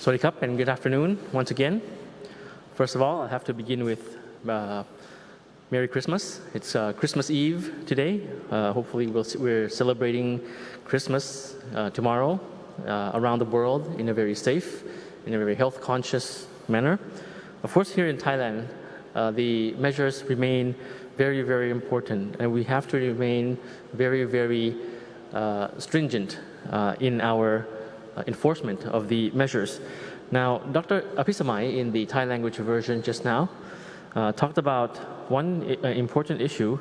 Swadikap and good afternoon once again. First of all, I have to begin with Merry Christmas. It's Christmas Eve today. Hopefully we're celebrating Christmas tomorrow around the world in a very safe, in a very health conscious manner. Of course, here in Thailand, the measures remain very, very important, and we have to remain very, very stringent in our enforcement of the measures. Now, Dr. Apisamai in the Thai language version just now talked about one important issue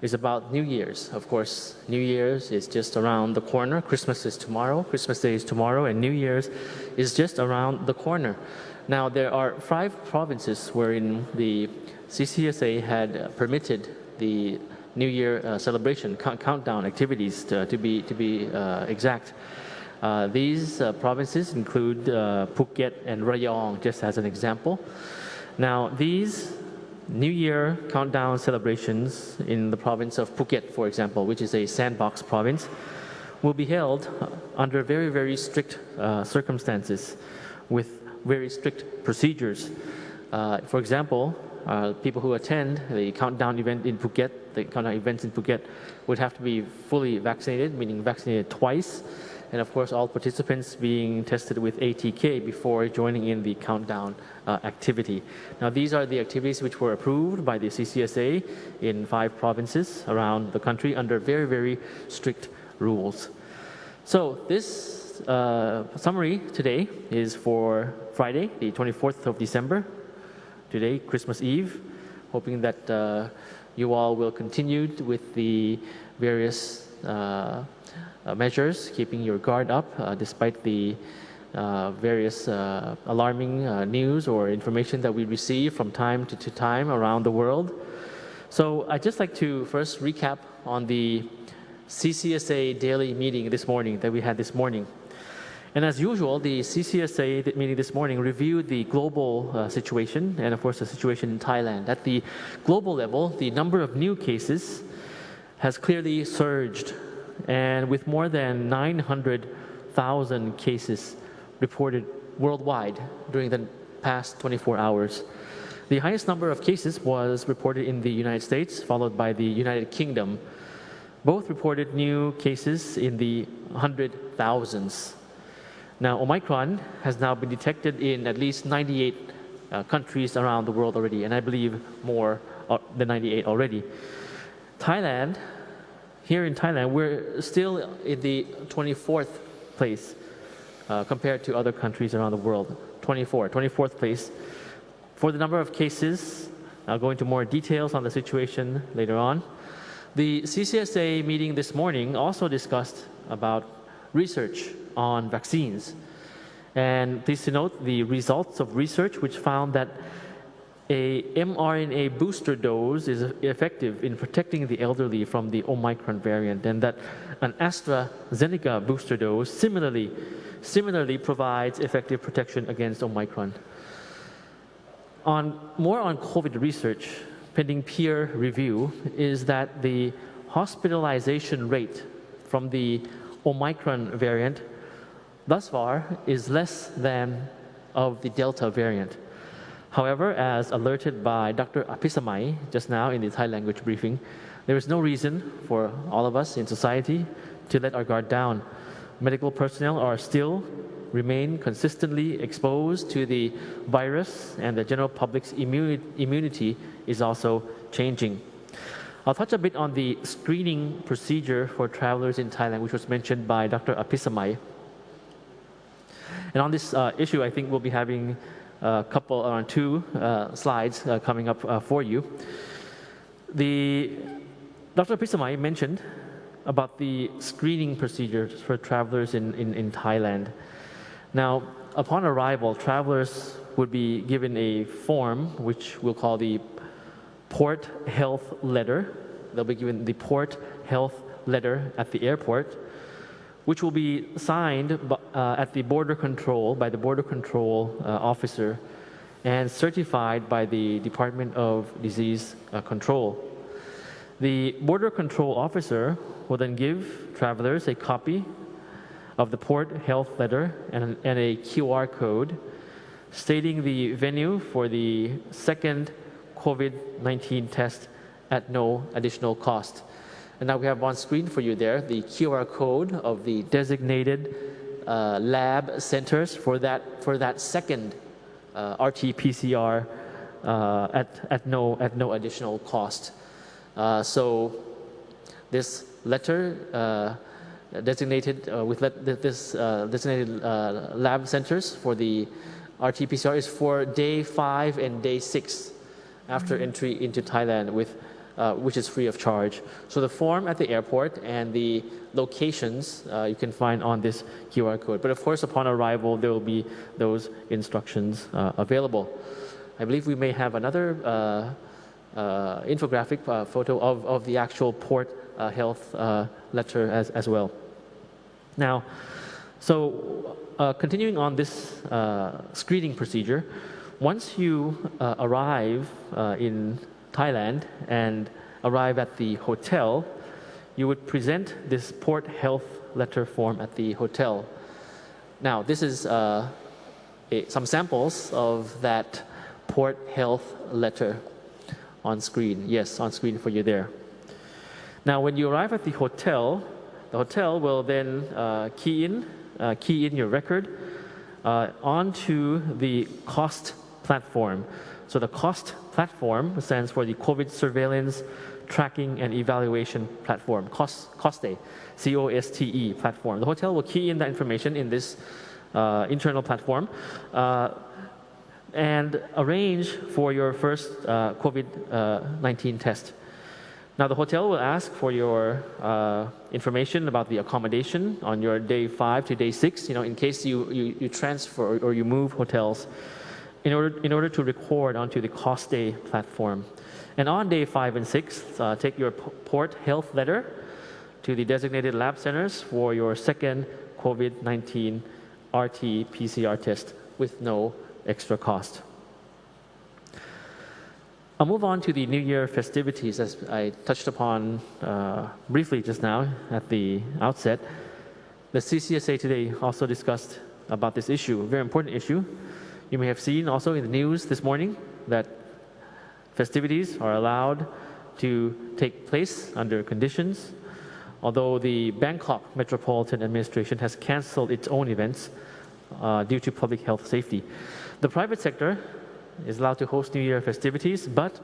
is about New Year's. Of course, New Year's is just around the corner. Christmas is tomorrow. Christmas Day is tomorrow, and New Year's is just around the corner. Now, there are 5 provinces wherein the CCSA had permitted the New Year celebration countdown activities to be exact. These provinces include Phuket and Rayong, just as an example. Now, these New Year countdown celebrations in the province of Phuket, for example, which is a sandbox province, will be held under very, very strict circumstances with very strict procedures. For example, people who attend the countdown event in Phuket, the countdown events in Phuket, would have to be fully vaccinated, meaning vaccinated twice. And of course, all participants being tested with ATK before joining in the countdown activity. Now, these are the activities which were approved by the CCSA in 5 provinces around the country under very, very strict rules. So this summary today is for Friday, the 24th of December. Today, Christmas Eve, hoping that you all will continue with the various measures, keeping your guard up despite the various alarming news or information that we receive from time to time around the world. So I'd just like to first recap on the CCSA daily meeting this morning that we had this morning. And as usual, the CCSA meeting this morning reviewed the global situation and of course the situation in Thailand. At the global level, the number of new cases has clearly surged, and with more than 900,000 cases reported worldwide during the past 24 hours. The highest number of cases was reported in the United States, followed by the United Kingdom. Both reported new cases in the 100,000s. Now, Omicron has now been detected in at least 98 countries around the world already, and I believe more than 98 already. Thailand, here in Thailand, we're still in the 24th place compared to other countries around the world. 24th place. For the number of cases, I'll go into more details on the situation later on. The CCSA meeting this morning also discussed about research on vaccines. And please to note the results of research which found that a mRNA booster dose is effective in protecting the elderly from the Omicron variant, and that an AstraZeneca booster dose similarly provides effective protection against Omicron. More on COVID research, pending peer review, is that the hospitalization rate from the Omicron variant thus far is less than of the Delta variant. However, as alerted by Dr. Apisamai just now in the Thai language briefing, there is no reason for all of us in society to let our guard down. Medical personnel are still remain consistently exposed to the virus, and the general public's immunity is also changing. I'll touch a bit on the screening procedure for travelers in Thailand, which was mentioned by Dr. Apisamai. And on this issue, I think we'll be having a couple around 2 slides coming up for you. Dr. Apisamai mentioned about the screening procedures for travelers in Thailand. Now, upon arrival, travelers would be given a form which we'll call the Port Health Letter. They'll be given the Port Health Letter at the airport, which will be signed at the border control by the border control officer and certified by the Department of Disease Control. The border control officer will then give travelers a copy of the port health letter and a QR code stating the venue for the second COVID-19 test at no additional cost. And now we have on screen for you there the QR code of the designated lab centers for that second RT-PCR at no additional cost. So this letter designated designated lab centers for the RT-PCR is for day 5 and day 6 after entry into Thailand, which is free of charge. So the form at the airport and the locations you can find on this QR code. But of course, upon arrival, there will be those instructions available. I believe we may have another infographic photo of the actual port health letter as well. Now, so continuing on this screening procedure, once you arrive in Thailand and arrive at the hotel, you would present this port health letter form at the hotel. Now, this is some samples of that port health letter on screen. Yes, on screen for you there. Now, when you arrive at the hotel will then key in your record onto the COST platform. So the COST platform stands for the COVID Surveillance, Tracking and Evaluation Platform, COSTE, C-O-S-T-E platform. The hotel will key in that information in this internal platform and arrange for your first COVID-19 test. Now, the hotel will ask for your information about the accommodation on your day 5 to day 6, in case you transfer or you move hotels, in order to record onto the COSTE platform. And on day 5 and 6, take your port health letter to the designated lab centers for your second COVID-19 RT-PCR test with no extra cost. I'll move on to the New Year festivities, as I touched upon briefly just now at the outset. The CCSA today also discussed about this issue, a very important issue. You may have seen also in the news this morning that festivities are allowed to take place under conditions, although the Bangkok Metropolitan Administration has cancelled its own events due to public health safety. The private sector is allowed to host New Year festivities, but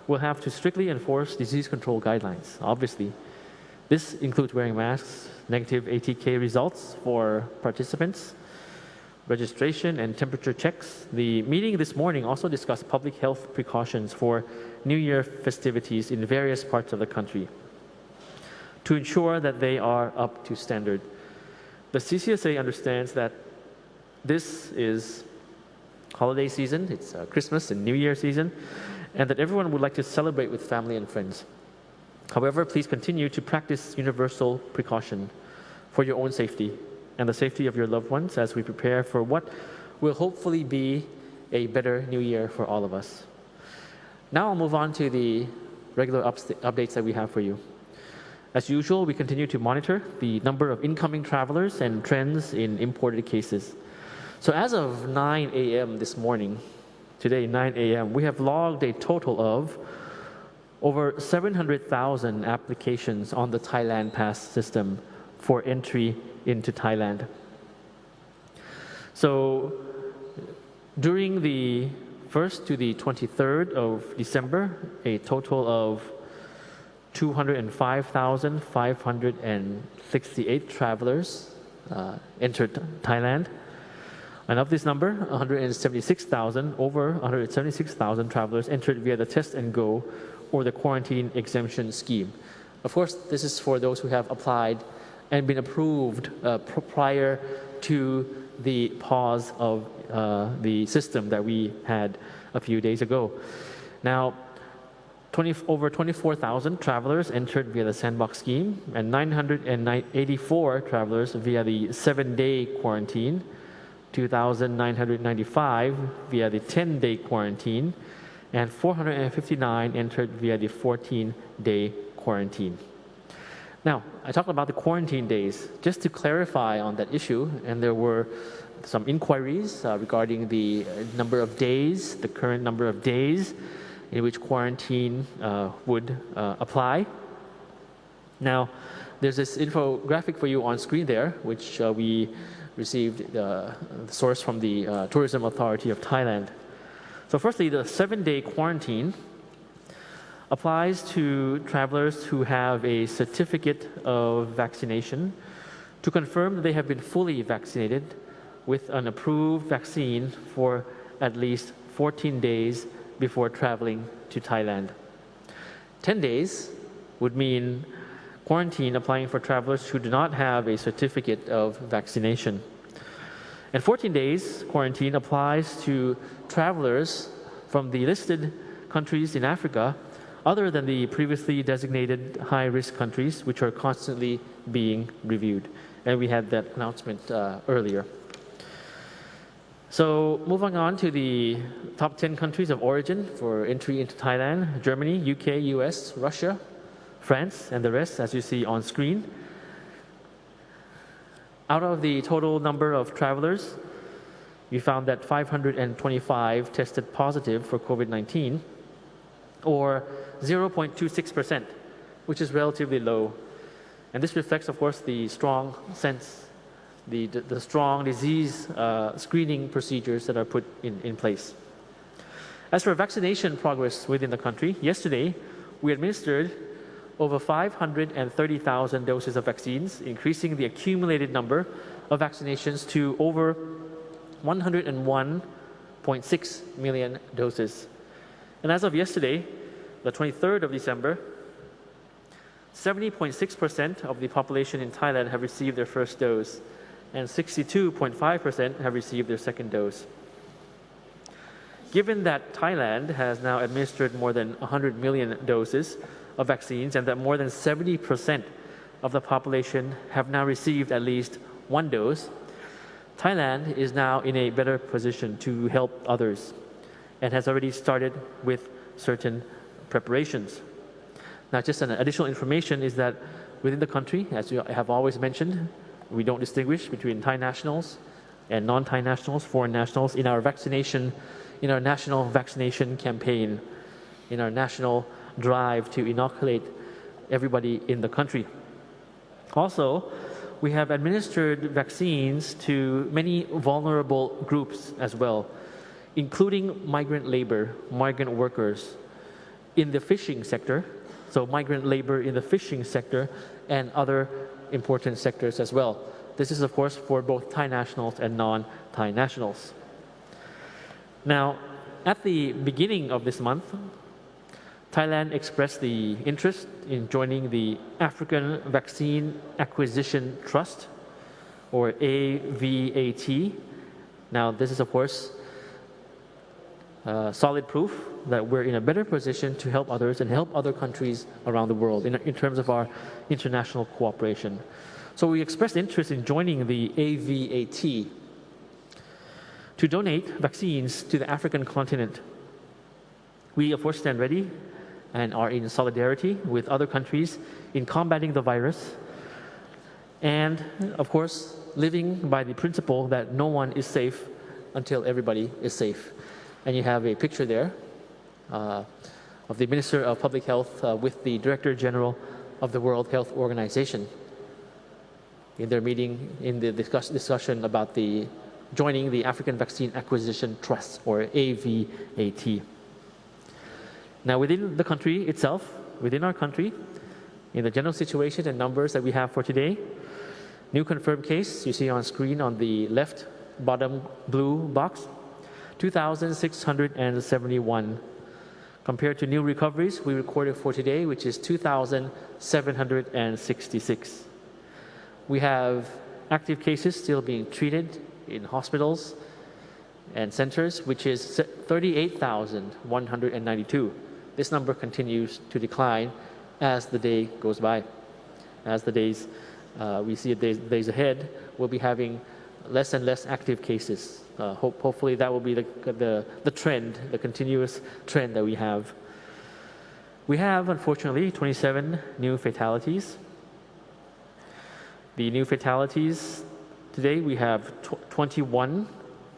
will have to strictly enforce disease control guidelines, obviously. This includes wearing masks, negative ATK results for participants, registration and temperature checks. The meeting this morning also discussed public health precautions for New Year festivities in various parts of the country to ensure that they are up to standard. The CCSA understands that this is holiday season, it's Christmas and New Year season, and that everyone would like to celebrate with family and friends. However, please continue to practice universal precaution for your own safety and the safety of your loved ones as we prepare for what will hopefully be a better New Year for all of us. Now I'll move on to the regular updates that we have for you. As usual, we continue to monitor the number of incoming travelers and trends in imported cases. So as of 9 a.m. this morning, today 9 a.m., we have logged a total of over 700,000 applications on the Thailand Pass system for entry into Thailand. So during the 1st to the 23rd of December, a total of 205,568 travelers entered Thailand. And of this number, over 176,000 travelers entered via the test and go or the quarantine exemption scheme. Of course, this is for those who have applied and been approved prior to the pause of the system that we had a few days ago. Now, over 24,000 travelers entered via the sandbox scheme and 984 travelers via the 7-day quarantine, 2,995 via the 10-day quarantine, and 459 entered via the 14-day quarantine. Now, I talked about the quarantine days. Just to clarify on that issue, and there were some inquiries regarding the number of days, the current number of days in which quarantine would apply. Now, there's this infographic for you on screen there, which we received the source from the Tourism Authority of Thailand. So firstly, the 7-day quarantine applies to travelers who have a certificate of vaccination to confirm that they have been fully vaccinated with an approved vaccine for at least 14 days before traveling to Thailand. 10 days would mean quarantine applying for travelers who do not have a certificate of vaccination. And 14 days quarantine applies to travelers from the listed countries in Africa other than the previously designated high-risk countries, which are constantly being reviewed. And we had that announcement earlier. So moving on to the top 10 countries of origin for entry into Thailand: Germany, UK, US, Russia, France, and the rest, as you see on screen. Out of the total number of travelers, we found that 525 tested positive for COVID-19, or 0.26%, which is relatively low. And this reflects, of course, the strong strong disease screening procedures that are put in place. As for vaccination progress within the country, yesterday we administered over 530,000 doses of vaccines, increasing the accumulated number of vaccinations to over 101.6 million doses. And as of yesterday, the 23rd of December, 70.6% of the population in Thailand have received their first dose, and 62.5% have received their second dose. Given that Thailand has now administered more than 100 million doses of vaccines and that more than 70% of the population have now received at least one dose, Thailand is now in a better position to help others and has already started with certain preparations. Now, just an additional information is that within the country, as you have always mentioned, we don't distinguish between Thai nationals and non-Thai nationals, foreign nationals, in our national vaccination campaign, in our national drive to inoculate everybody in the country. Also, we have administered vaccines to many vulnerable groups as well, including migrant labor, migrant workers in the fishing sector, so migrant labor in the fishing sector and other important sectors as well. This is, of course, for both Thai nationals and non-Thai nationals. Now, at the beginning of this month, Thailand expressed the interest in joining the African Vaccine Acquisition Trust, or AVAT. Now, this is, of course, solid proof that we're in a better position to help others and help other countries around the world in terms of our international cooperation. So we expressed interest in joining the AVAT to donate vaccines to the African continent. We, of course, stand ready and are in solidarity with other countries in combating the virus and, of course, living by the principle that no one is safe until everybody is safe. And you have a picture there of the Minister of Public Health with the Director General of the World Health Organization in their meeting, in the discussion about joining the African Vaccine Acquisition Trust, or AVAT. Now, within the country itself, within our country, in the general situation and numbers that we have for today, new confirmed case, you see on screen on the left bottom blue box, 2,671. Compared to new recoveries we recorded for today, which is 2,766. We have active cases still being treated in hospitals and centers, which is 38,192. This number continues to decline as the day goes by. As the days, we see days ahead, we'll be having less and less active cases. Hopefully that will be the trend, the continuous trend that we have. We have, unfortunately, 27 new fatalities. The new fatalities today, we have 21,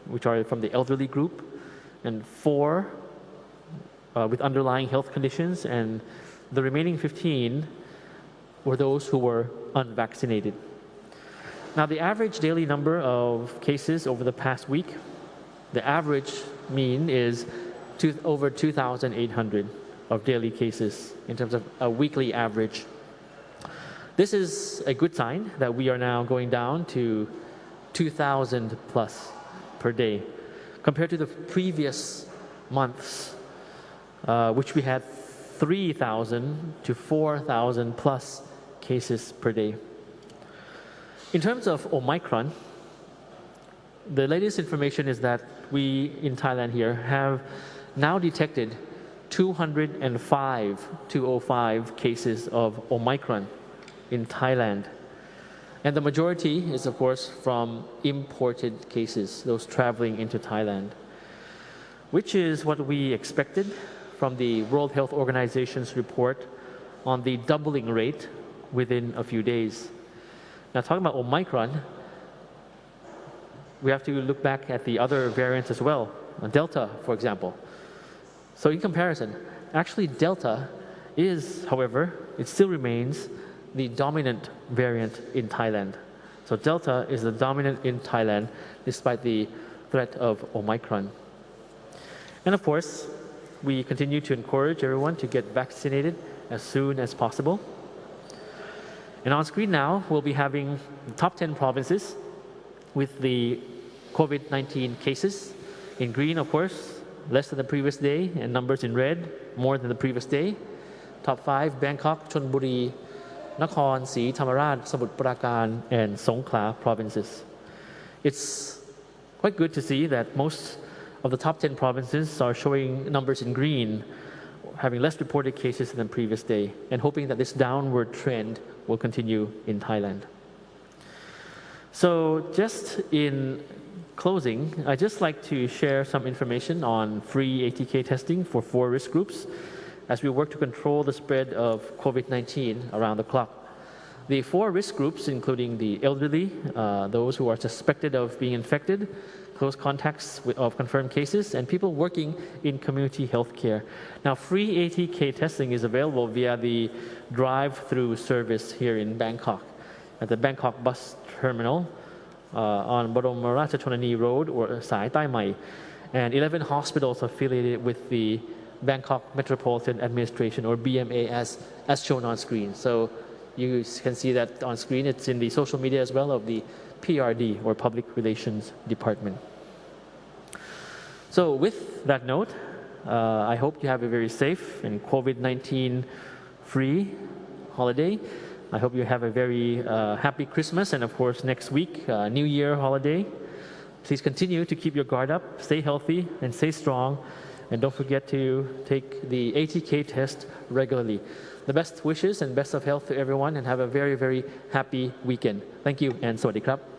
which are from the elderly group, and 4 with underlying health conditions, and the remaining 15 were those who were unvaccinated. Now, the average daily number of cases over the past week, the average mean is over 2,800 of daily cases in terms of a weekly average. This is a good sign that we are now going down to 2,000 plus per day, compared to the previous months, which we had 3,000 to 4,000 plus cases per day. In terms of Omicron, the latest information is that we in Thailand here have now detected 205 cases of Omicron in Thailand. And the majority is, of course, from imported cases, those traveling into Thailand, which is what we expected from the World Health Organization's report on the doubling rate within a few days. Now, talking about Omicron, we have to look back at the other variants as well, Delta, for example. So in comparison, actually Delta is, however, it still remains the dominant variant in Thailand. So Delta is the dominant in Thailand despite the threat of Omicron. And of course, we continue to encourage everyone to get vaccinated as soon as possible. And on screen now, we'll be having the top 10 provinces with the COVID-19 cases. In green, of course, less than the previous day, and numbers in red, more than the previous day. Top 5, Bangkok, Chonburi, Nakhon,ศรี Thammarat, Samut Prakan, and Songkhla provinces. It's quite good to see that most of the top 10 provinces are showing numbers in green, having less reported cases than the previous day, and hoping that this downward trend will continue in Thailand. So just in closing, I'd just like to share some information on free ATK testing for 4 risk groups as we work to control the spread of COVID-19 around the clock. The 4 risk groups, including the elderly, those who are suspected of being infected, close contacts of confirmed cases, and people working in community health care. Now, free ATK testing is available via the drive-through service here in Bangkok, at the Bangkok bus terminal on Boromarachathonani Road or Sai Tai Mai, and 11 hospitals affiliated with the Bangkok Metropolitan Administration, or BMA, as shown on screen. So you can see that on screen. It's in the social media as well of the PRD, or Public Relations Department. So with that note, I hope you have a very safe and COVID-19 free holiday. I hope you have a very happy Christmas, and of course next week, New Year holiday. Please continue to keep your guard up, stay healthy and stay strong, and don't forget to take the ATK test regularly. The best wishes and best of health to everyone, and have a very, very happy weekend. Thank you, and สวัสดีครับ